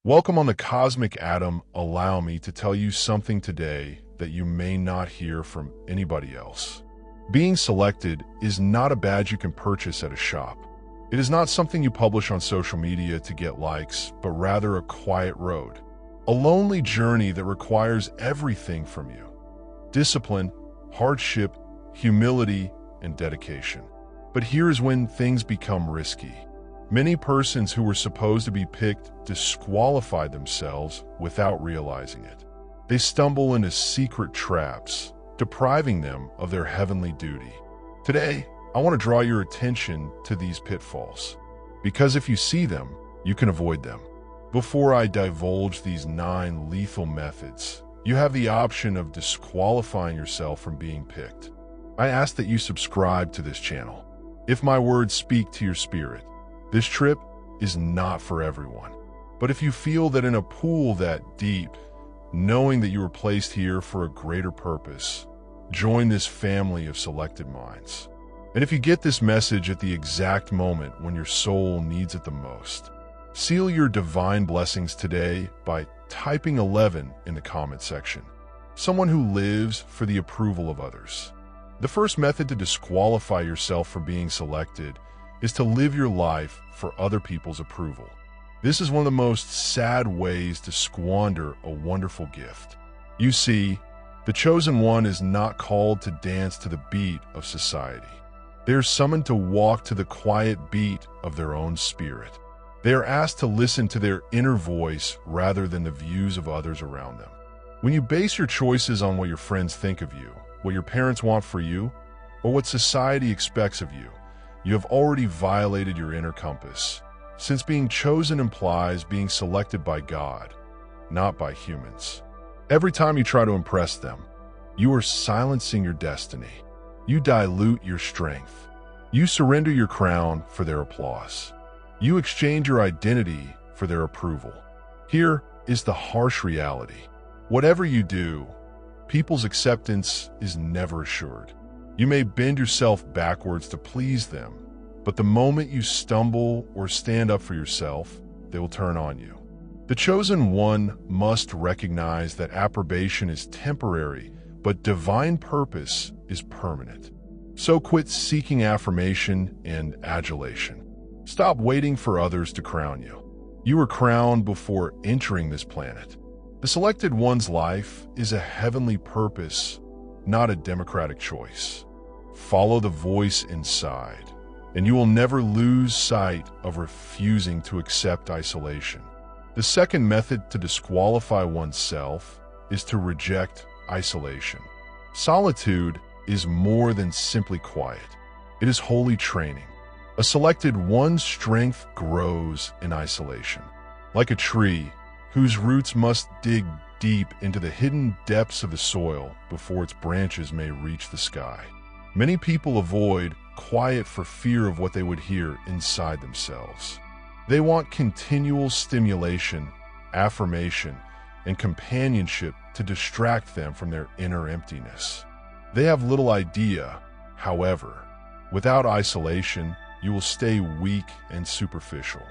Welcome on the Cosmic Atom. Allow me to tell you something today that you may not hear from anybody else. Being selected is not a badge you can purchase at a shop. It is not something you publish on social media to get likes, but rather a quiet road. A lonely journey that requires everything from you: discipline, hardship, humility, and dedication. But here is when things become risky. Many persons who were supposed to be picked disqualify themselves without realizing it. They stumble into secret traps, depriving them of their heavenly duty. Today, I want to draw your attention to these pitfalls, because if you see them, you can avoid them. Before I divulge these 9 lethal methods, you have the option of disqualifying yourself from being picked. I ask that you subscribe to this channel. If my words speak to your spirit, this trip is not for everyone. But if you feel that in a pool that deep, knowing that you were placed here for a greater purpose, join this family of selected minds. And if you get this message at the exact moment when your soul needs it the most, seal your divine blessings today by typing 11 in the comment section. Someone who lives for the approval of others. The first method to disqualify yourself from being selected is to live your life for other people's approval. This is one of the most sad ways to squander a wonderful gift. You see, the chosen one is not called to dance to the beat of society. They are summoned to walk to the quiet beat of their own spirit. They are asked to listen to their inner voice rather than the views of others around them. When you base your choices on what your friends think of you, what your parents want for you, or what society expects of you, you have already violated your inner compass, since being chosen implies being selected by God, not by humans. Every time you try to impress them, you are silencing your destiny. You dilute your strength. You surrender your crown for their applause. You exchange your identity for their approval. Here is the harsh reality. Whatever you do, people's acceptance is never assured. You may bend yourself backwards to please them, but the moment you stumble or stand up for yourself, they will turn on you. The chosen one must recognize that approbation is temporary, but divine purpose is permanent. So quit seeking affirmation and adulation. Stop waiting for others to crown you. You were crowned before entering this planet. The selected one's life is a heavenly purpose, not a democratic choice. Follow the voice inside, and you will never lose sight of refusing to accept isolation. The second method to disqualify oneself is to reject isolation. Solitude is more than simply quiet. It is holy training. A selected one's strength grows in isolation, like a tree whose roots must dig deep into the hidden depths of the soil before its branches may reach the sky. Many people avoid quiet for fear of what they would hear inside themselves. They want continual stimulation, affirmation, and companionship to distract them from their inner emptiness. They have little idea, however, without isolation, you will stay weak and superficial.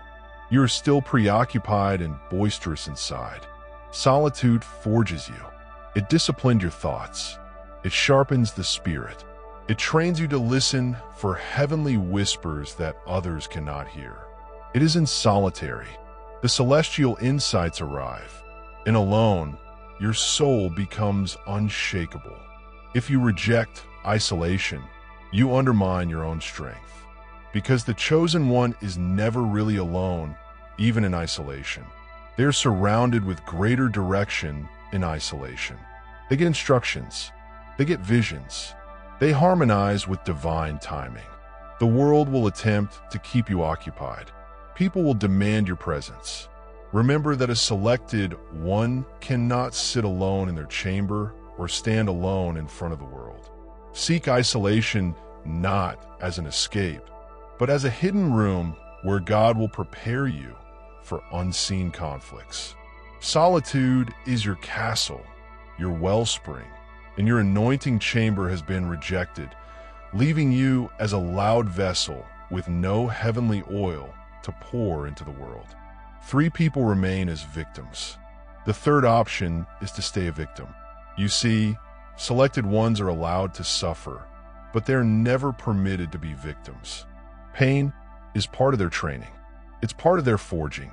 You are still preoccupied and boisterous inside. Solitude forges you. It disciplines your thoughts. It sharpens the spirit. It trains you to listen for heavenly whispers that others cannot hear. It is in solitary the celestial insights arrive, and alone, your soul becomes unshakable. If you reject isolation, you undermine your own strength, because the chosen one is never really alone, even in isolation. They are surrounded with greater direction in isolation. They get instructions. They get visions. They harmonize with divine timing. The world will attempt to keep you occupied. People will demand your presence. Remember that a selected one cannot sit alone in their chamber or stand alone in front of the world. Seek isolation not as an escape, but as a hidden room where God will prepare you for unseen conflicts. Solitude is your castle, your wellspring, and your anointing chamber has been rejected, leaving you as a loud vessel with no heavenly oil to pour into the world. 3 people remain as victims. The third option is to stay a victim. You see, selected ones are allowed to suffer, but they're never permitted to be victims. Pain is part of their training. It's part of their forging.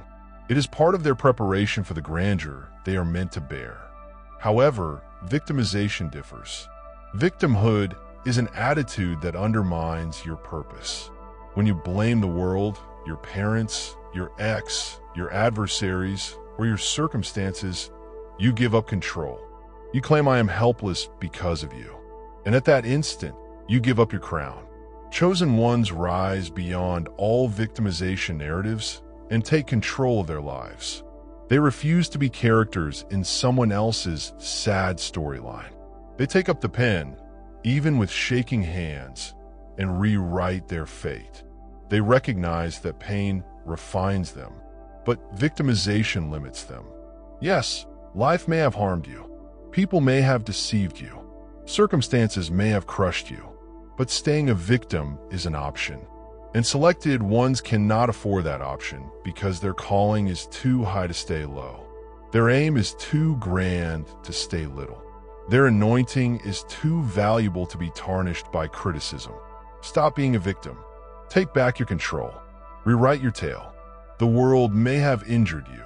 It is part of their preparation for the grandeur they are meant to bear. However, victimization differs. Victimhood is an attitude that undermines your purpose. When you blame the world, your parents, your ex, your adversaries, or your circumstances, you give up control. You claim I am helpless because of you. And at that instant, you give up your crown. Chosen ones rise beyond all victimization narratives and take control of their lives. They refuse to be characters in someone else's sad storyline. They take up the pen, even with shaking hands, and rewrite their fate. They recognize that pain refines them, but victimization limits them. Yes, life may have harmed you. People may have deceived you. Circumstances may have crushed you. But staying a victim is an option. And selected ones cannot afford that option because their calling is too high to stay low. Their aim is too grand to stay little. Their anointing is too valuable to be tarnished by criticism. Stop being a victim. Take back your control. Rewrite your tale. The world may have injured you,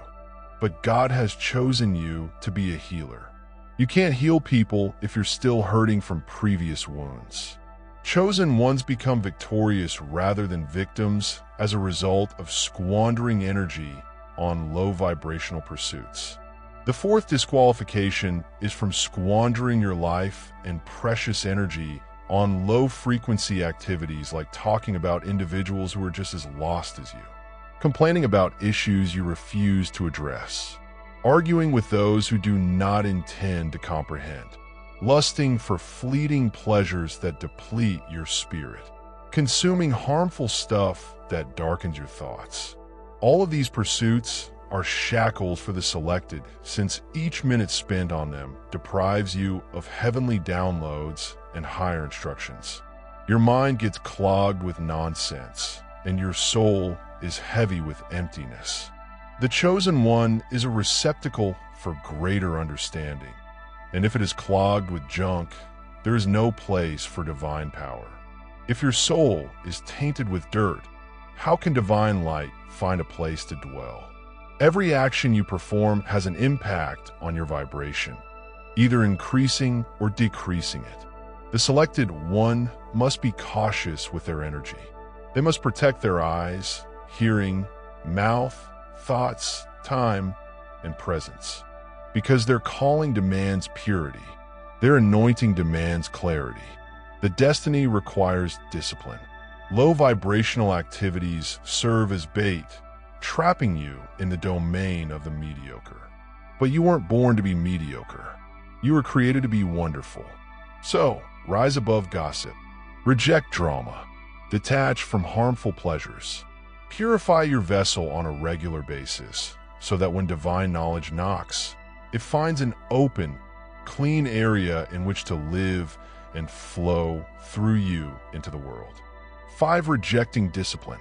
but God has chosen you to be a healer. You can't heal people if you're still hurting from previous wounds. Chosen ones become victorious rather than victims as a result of squandering energy on low vibrational pursuits. The fourth disqualification is from squandering your life and precious energy on low-frequency activities like talking about individuals who are just as lost as you, complaining about issues you refuse to address, arguing with those who do not intend to comprehend, lusting for fleeting pleasures that deplete your spirit, consuming harmful stuff that darkens your thoughts. All of these pursuits are shackles for the selected, since each minute spent on them deprives you of heavenly downloads and higher instructions. Your mind gets clogged with nonsense, and your soul is heavy with emptiness. The chosen one is a receptacle for greater understanding, and if it is clogged with junk, there is no place for divine power. If your soul is tainted with dirt, how can divine light find a place to dwell? Every action you perform has an impact on your vibration, either increasing or decreasing it. The selected one must be cautious with their energy. They must protect their eyes, hearing, mouth, thoughts, time, and presence. Because their calling demands purity, their anointing demands clarity. The destiny requires discipline. Low vibrational activities serve as bait, trapping you in the domain of the mediocre. But you weren't born to be mediocre. You were created to be wonderful. So, rise above gossip. Reject drama. Detach from harmful pleasures. Purify your vessel on a regular basis so that when divine knowledge knocks, it finds an open, clean area in which to live and flow through you into the world. 5. Rejecting discipline.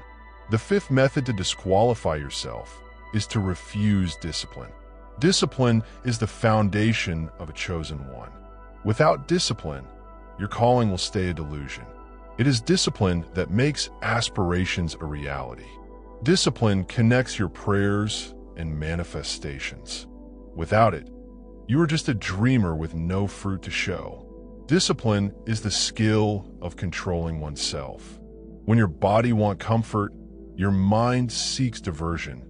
The fifth method to disqualify yourself is to refuse discipline. Discipline is the foundation of a chosen one. Without discipline, your calling will stay a delusion. It is discipline that makes aspirations a reality. Discipline connects your prayers and manifestations. Without it, you are just a dreamer with no fruit to show. Discipline is the skill of controlling oneself. When your body wants comfort, your mind seeks diversion,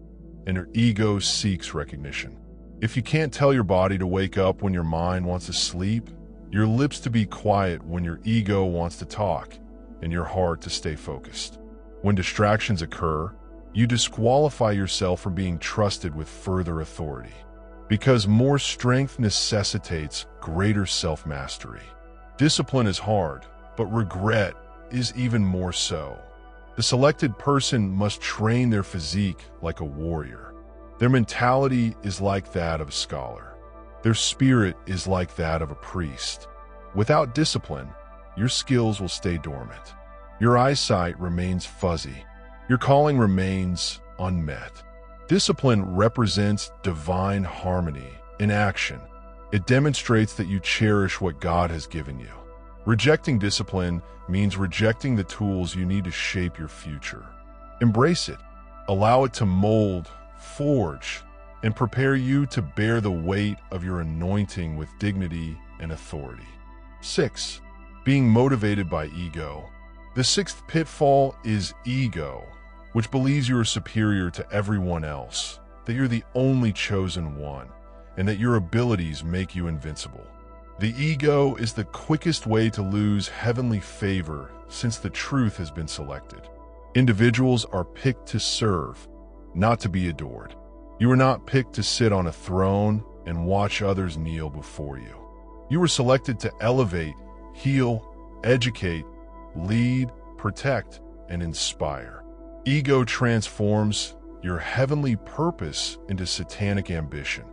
and your ego seeks recognition. If you can't tell your body to wake up when your mind wants to sleep, your lips to be quiet when your ego wants to talk, and your heart to stay focused. When distractions occur, you disqualify yourself from being trusted with further authority. Because more strength necessitates greater self-mastery. Discipline is hard, but regret is even more so. The selected person must train their physique like a warrior. Their mentality is like that of a scholar. Their spirit is like that of a priest. Without discipline, your skills will stay dormant. Your eyesight remains fuzzy. Your calling remains unmet. Discipline represents divine harmony in action. It demonstrates that you cherish what God has given you. Rejecting discipline means rejecting the tools you need to shape your future. Embrace it. Allow it to mold, forge, and prepare you to bear the weight of your anointing with dignity and authority. 6. Being motivated by ego. The sixth pitfall is ego, which believes you are superior to everyone else, that you're the only chosen one, and that your abilities make you invincible. The ego is the quickest way to lose heavenly favor since the truth has been selected. Individuals are picked to serve, not to be adored. You are not picked to sit on a throne and watch others kneel before you. You were selected to elevate, heal, educate, lead, protect, and inspire. Ego transforms your heavenly purpose into satanic ambition.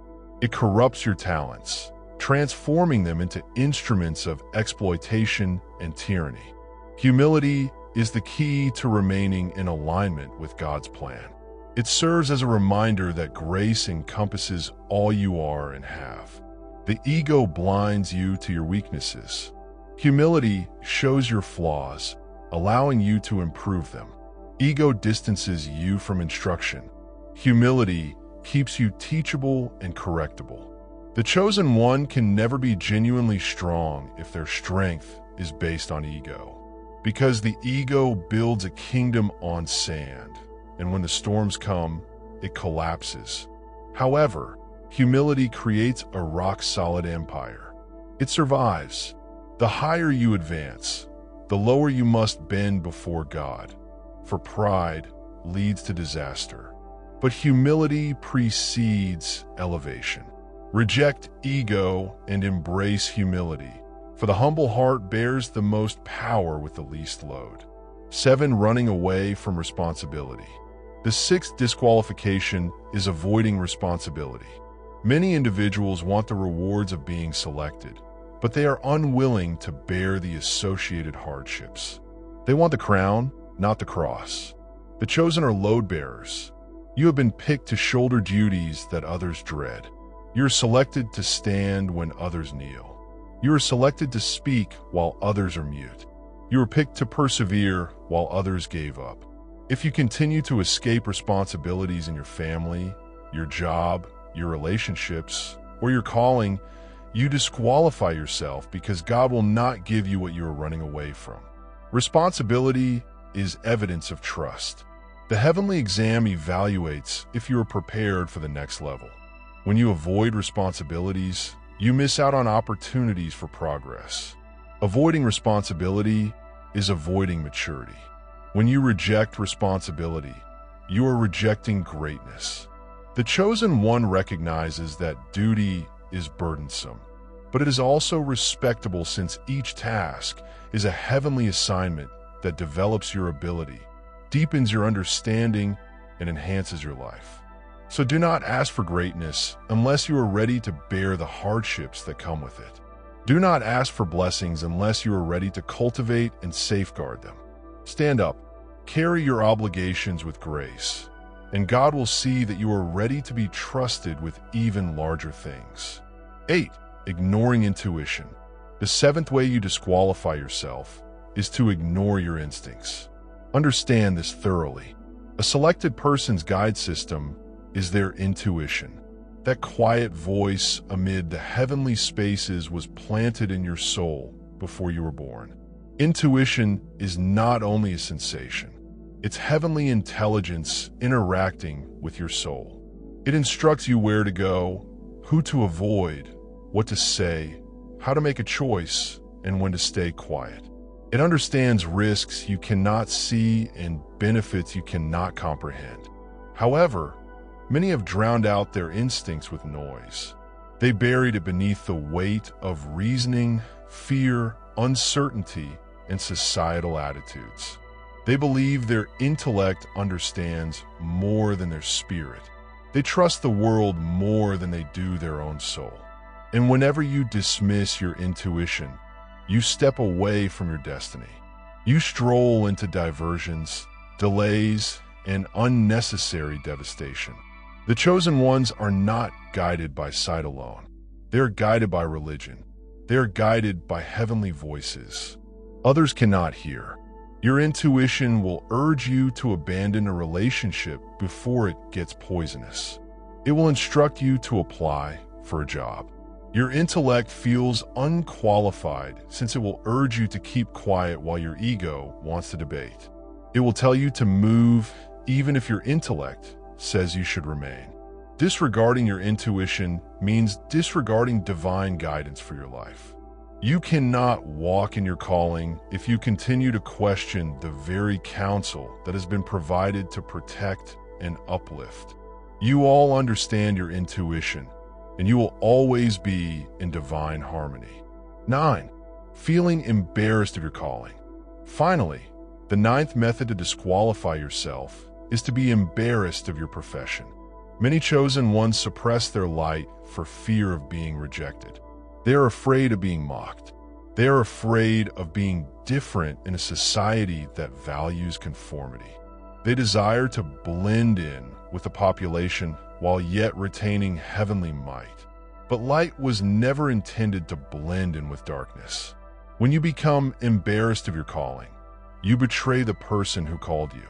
It corrupts your talents, transforming them into instruments of exploitation and tyranny. Humility is the key to remaining in alignment with God's plan. It serves as a reminder that grace encompasses all you are and have. The ego blinds you to your weaknesses. Humility shows your flaws, allowing you to improve them. Ego distances you from instruction. Humility keeps you teachable and correctable. The chosen one can never be genuinely strong if their strength is based on ego, because the ego builds a kingdom on sand, and when the storms come, it collapses. However, humility creates a rock-solid empire. It survives. The higher you advance, the lower you must bend before God, for pride leads to disaster. But humility precedes elevation. Reject ego and embrace humility, for the humble heart bears the most power with the least load. 7. Running away from responsibility. The sixth disqualification is avoiding responsibility. Many individuals want the rewards of being selected, but they are unwilling to bear the associated hardships. They want the crown, not the cross. The chosen are load bearers. You have been picked to shoulder duties that others dread. You are selected to stand when others kneel. You are selected to speak while others are mute. You are picked to persevere while others gave up. If you continue to escape responsibilities in your family, your job, your relationships, or your calling, you disqualify yourself because God will not give you what you are running away from. Responsibility is evidence of trust. The heavenly exam evaluates if you are prepared for the next level. When you avoid responsibilities, you miss out on opportunities for progress. Avoiding responsibility is avoiding maturity. When you reject responsibility, you are rejecting greatness. The chosen one recognizes that duty is burdensome, but it is also respectable since each task is a heavenly assignment that develops your ability, deepens your understanding, and enhances your life. So do not ask for greatness unless you are ready to bear the hardships that come with it. Do not ask for blessings unless you are ready to cultivate and safeguard them. Stand up, carry your obligations with grace, and God will see that you are ready to be trusted with even larger things. 8. Ignoring intuition. The seventh way you disqualify yourself is to ignore your instincts. Understand this thoroughly. A selected person's guide system is their intuition. That quiet voice amid the heavenly spaces was planted in your soul before you were born. Intuition is not only a sensation, it's heavenly intelligence interacting with your soul. It instructs you where to go, who to avoid, what to say, how to make a choice, and when to stay quiet. It understands risks you cannot see and benefits you cannot comprehend. However, many have drowned out their instincts with noise. They buried it beneath the weight of reasoning, fear, uncertainty, and societal attitudes. They believe their intellect understands more than their spirit. They trust the world more than they do their own soul. And whenever you dismiss your intuition, you step away from your destiny. You stroll into diversions, delays, and unnecessary devastation. The chosen ones are not guided by sight alone. They are guided by religion. They are guided by heavenly voices. Others cannot hear. Your intuition will urge you to abandon a relationship before it gets poisonous. It will instruct you to apply for a job. Your intellect feels unqualified since it will urge you to keep quiet while your ego wants to debate. It will tell you to move even if your intellect says you should remain. Disregarding your intuition means disregarding divine guidance for your life. You cannot walk in your calling if you continue to question the very counsel that has been provided to protect and uplift. You all understand your intuition, and you will always be in divine harmony. 9. Feeling embarrassed of your calling. Finally, the 9th method to disqualify yourself is to be embarrassed of your profession. Many chosen ones suppress their light for fear of being rejected. They are afraid of being mocked. They are afraid of being different in a society that values conformity. They desire to blend in with the population while yet retaining heavenly might. But light was never intended to blend in with darkness. When you become embarrassed of your calling, you betray the person who called you.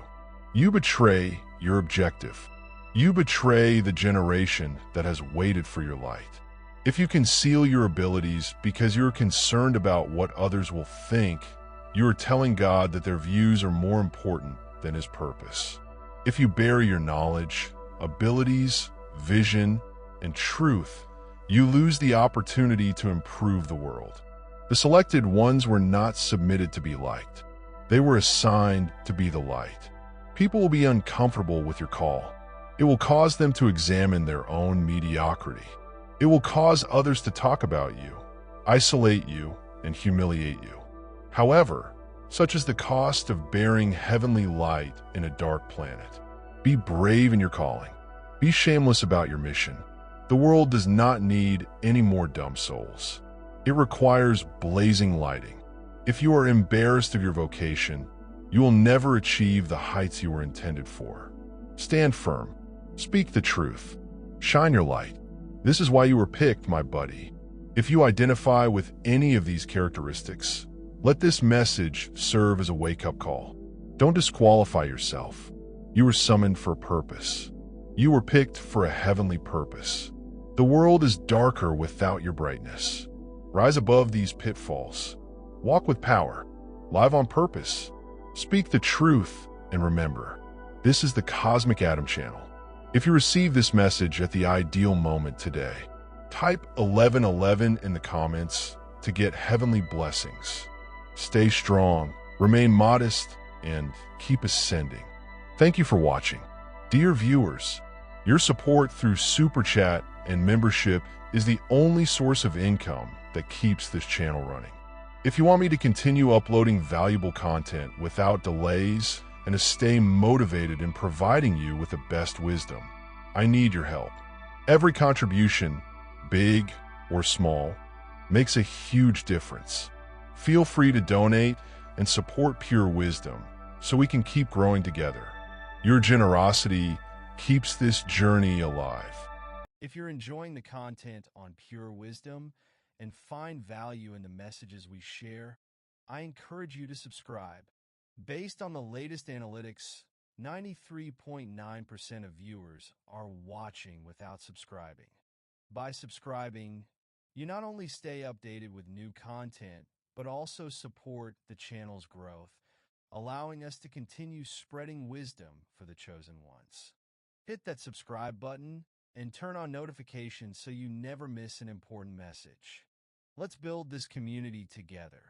You betray your objective. You betray the generation that has waited for your light. If you conceal your abilities because you're concerned about what others will think, you are telling God that their views are more important than His purpose. If you bury your knowledge, abilities, vision, and truth, you lose the opportunity to improve the world. The selected ones were not submitted to be liked. They were assigned to be the light. People will be uncomfortable with your call. It will cause them to examine their own mediocrity. It will cause others to talk about you, isolate you, and humiliate you. However, such is the cost of bearing heavenly light in a dark planet. Be brave in your calling. Be shameless about your mission. The world does not need any more dumb souls. It requires blazing lighting. If you are embarrassed of your vocation, you will never achieve the heights you were intended for. Stand firm. Speak the truth. Shine your light. This is why you were picked, my buddy. If you identify with any of these characteristics, let this message serve as a wake-up call. Don't disqualify yourself. You were summoned for a purpose. You were picked for a heavenly purpose. The world is darker without your brightness. Rise above these pitfalls. Walk with power. Live on purpose. Speak the truth, and remember, this is the Cosmic Atom Channel. If you receive this message at the ideal moment today, type 1111 in the comments to get heavenly blessings. Stay strong, remain modest, and keep ascending. Thank you for watching. Dear viewers, your support through Super Chat and membership is the only source of income that keeps this channel running. If you want me to continue uploading valuable content without delays and to stay motivated in providing you with the best wisdom, I need your help. Every contribution, big or small, makes a huge difference. Feel free to donate and support Pure Wisdom so we can keep growing together. Your generosity keeps this journey alive. If you're enjoying the content on Pure Wisdom and find value in the messages we share, I encourage you to subscribe. Based on the latest analytics, 93.9% of viewers are watching without subscribing. By subscribing, you not only stay updated with new content, but also support the channel's growth, allowing us to continue spreading wisdom for the chosen ones. Hit that subscribe button and turn on notifications so you never miss an important message. Let's build this community together.